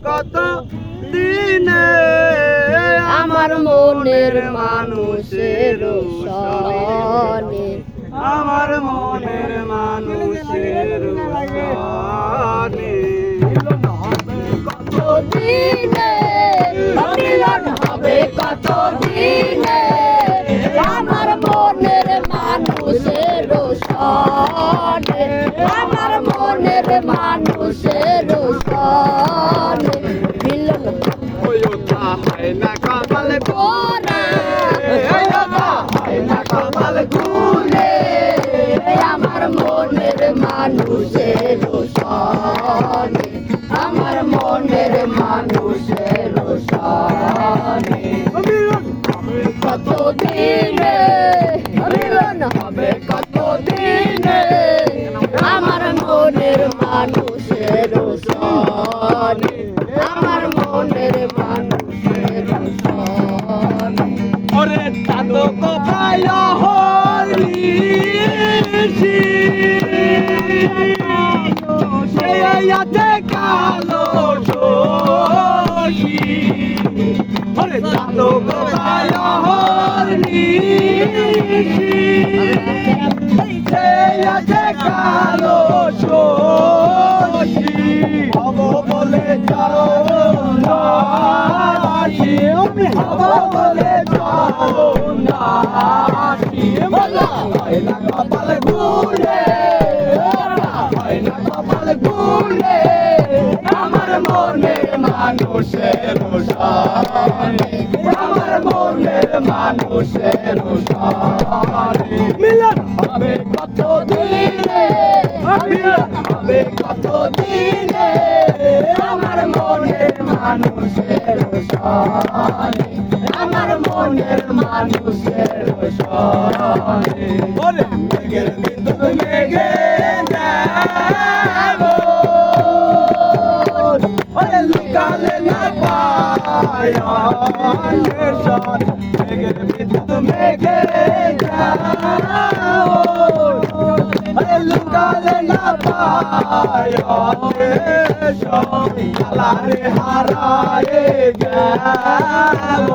কত দিনে আমার মনের মানুষের সনে, আমার মনের মানুষের সনে কত দিনে মিলন হবে, কত দিনে আমার মনের মানুষের সনে, আমার মনের মানুষের সনে মিলন হয় না কপাল গোরা, হয় না কপাল গুলে আমার মনের মানুষের সনে, আমার মনের মানুষের সনে কত দিনে মিলন হবে, কত দিনে আমার মনের মানুষের সনে, আমার মনের মানুষের সনে। ওরে চাঁদো কোথায় হলি সে আছে কালো শশী, ওরে চাঁদো কোথায় হলি সে আছে কালো শশী, হব বলে যাও নাশি, হব বলে যাও নাশি, হয় না কপাল ঘুরে, হয় না কপাল ঘুরে আমার মনের মানুষের সনে, আমার মনের মানুষের সনে মিলন হবে কত দিনে, মিলন হবে কত দিনে আমার মনের মানুষের সনে, আমার মনের মানুষের সনে। ওরে মেঘের ভিতর মেঘে যাব, ওরে লুকালে না পায় অন্বেষণ, মেঘের ভিতর মেঘে যাব, ওরে লুকালে না পায় অন্বেষণ, কালারে হারায়ে যাব,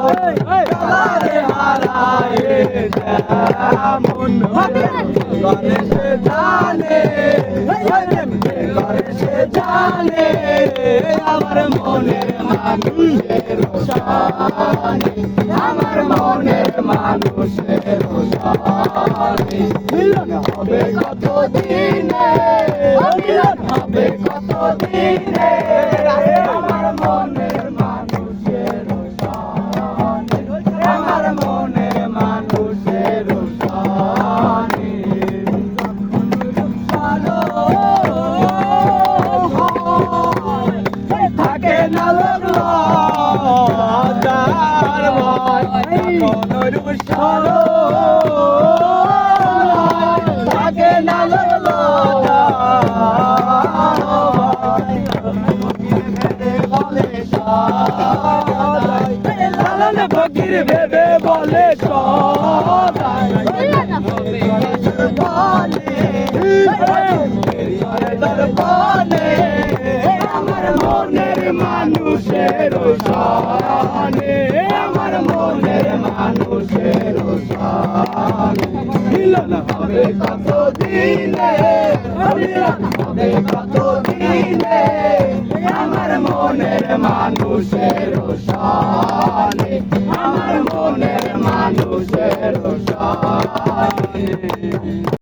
কালারে হারায়ে যাব, করে সে জানে, করে সে জানে আমার মনের মানুষের সনে, আমার মনের মানুষের সনে মিলন হবে কত দিনে, মিলন হবে কত দিনে আমার মনের মানুষের সনে, আমার মনের মানুষের সনে। থাকে না লাগলো তার ভয়, থাকে না লাগলো লালন ফকির ভেবে বলে সদাই, দর্পণে আমার মনের মানুষের সনে, আমার মনের মানুষের সনে মিলন হবে কত দিনে, মিলন হবে কত দিনে আমার মনের মানুষের সনে, আমার মনের মানুষের